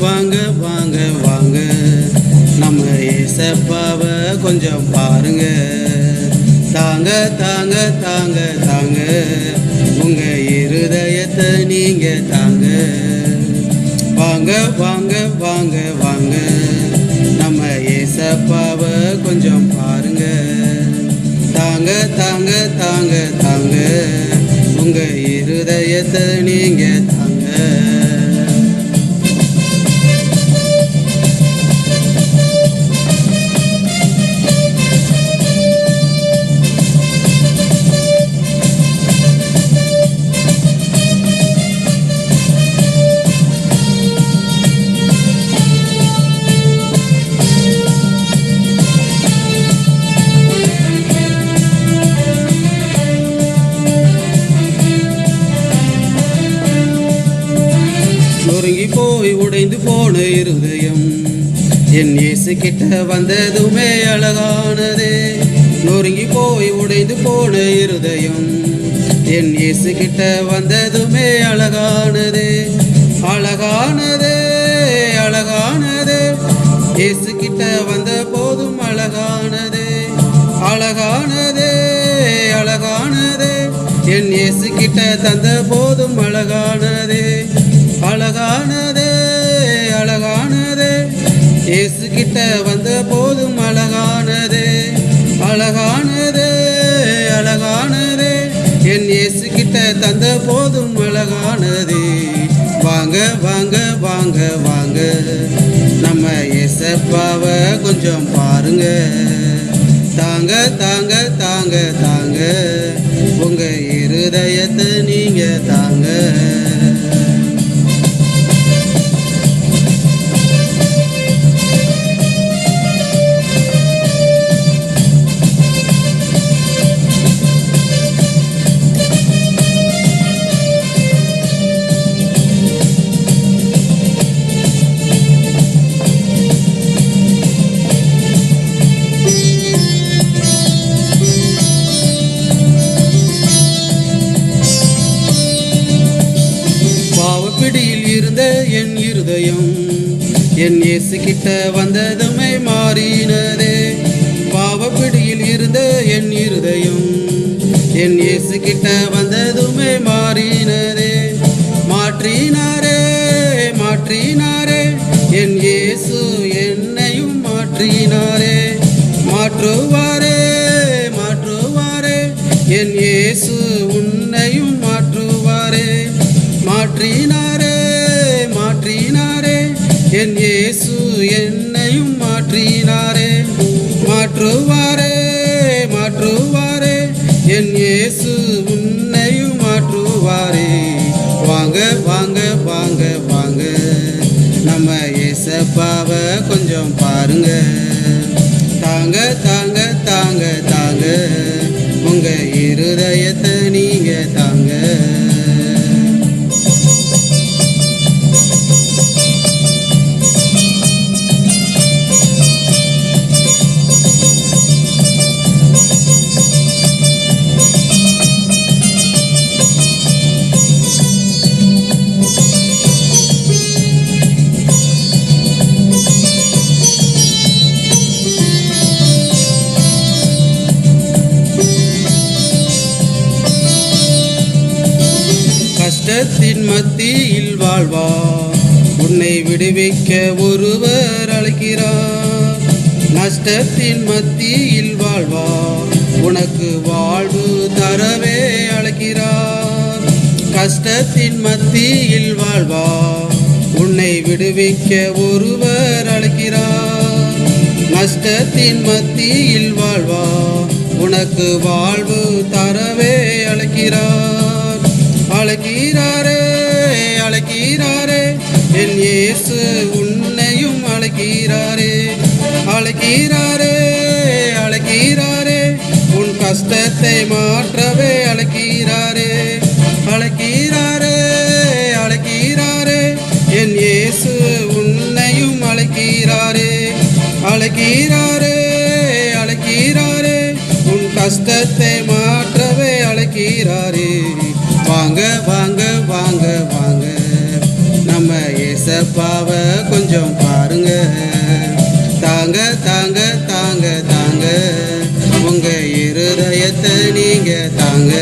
வாங்க வாங்க வாங்க நம்ம ஏசப்பாவை கொஞ்சம் பாருங்க. தாங்க தாங்க தாங்க தாங்க உங்க இருதயத்தை நீங்க தாங்க. வாங்க வாங்க வாங்க வாங்க நம்ம ஏசப்பாவை கொஞ்சம் பாருங்க. தாங்க தாங்க தாங்க தாங்க உங்க இருதயத்தை நீங்க தாங்க. நொறுங்கி போய் உடைந்து போன இருதயம் என் இயேசு கிட்ட வந்ததுமே அழகானதே. நொறுங்கி போய் உடைந்து போன இருதயம் என் இயேசு கிட்ட வந்ததுமே அழகானதே. அழகானதே அழகானதே இயேசு கிட்ட வந்த போதும் அழகானதே. அழகானதே அழகானதே என் இயேசு கிட்ட தந்த போதும் அழகானதே. அழகானதே அழகானதே இயேசு கிட்ட வந்த போதும் அழகானதே. அழகானதே அழகானதே என் இயேசு கிட்ட தந்த போதும் அழகானதே. வாங்க வாங்க வாங்க வாங்க நம்ம ஏசப்பாவை கொஞ்சம் பாருங்க. தாங்க தாங்க தாங்க தாங்க உங்க இருதயத்தை நீங்க தாங்க. பாவப்பிடியில் இருந்த என் இருதயம் என் இயேசு கிட்ட வந்ததுமே மாறினதே. பாவப்பிடியில் இருந்த என் இருதயம் என் இயேசு கிட்ட வந்ததுமே மாறினதே. மாற்றினாரே மாற்றினாரே என் இயேசு என்னையும் மாற்றினாரே. மாற்றுவாரே மாற்றுவாரே என் இயேசு உன்னையும் மாற்றுவாரே. மாற்றினாரே மாற்றினாரே என் இயேசு என்னையும் மாற்றினாரே. மாற்றுவாரே மாற்றுவாரே என் இயேசு உன்னையும் மாற்றுவாரே. வாங்க வாங்க வாங்க வாங்க நம்ம ஏசப்பாவை கொஞ்சம் பாருங்க. தாங்க தாங்க தாங்க தாங்க உங்க இருதயத்தை நீங்க தாங்க. கஷ்டத்தின் மத்தியில் வாழ்வா உன்னை விடுவிக்க ஒருவர் அழைக்கிறார். நஷ்டத்தின் மத்தியில் வாழ்வா உனக்கு வாழ்வு தரவே அழைக்கிறார். கஷ்டத்தின் மத்தியில் வாழ்வா உன்னை விடுவிக்க ஒருவர் அழைக்கிறார். நஷ்டத்தின் மத்தியில் வாழ்வா உனக்கு வாழ்வு தரவே அழைக்கிறார். அழைக்கிறாரே அழைக்கிறாரே என் இயேசு உன்னையும் அழைக்கிறாரே அழைக்கிறாரே அழைக்கிறாரே உன் கஷ்டத்தை மாற்றவே அழைக்கிறாரே அழைக்கிறாரே அழைக்கிறாரே என் இயேசு உன்னையும் அழைக்கிறாரே அழைக்கிறாரே அழைக்கிறாரே உன் கஷ்டத்தை மாற்றவே அழைக்கிறாரே வாங்க வாங்க வாங்க வாங்க நம்ம ஏசப்பாவை கொஞ்சம் பாருங்க தாங்க தாங்க தாங்க தாங்க உங்க இருதயத்தை நீங்க தாங்க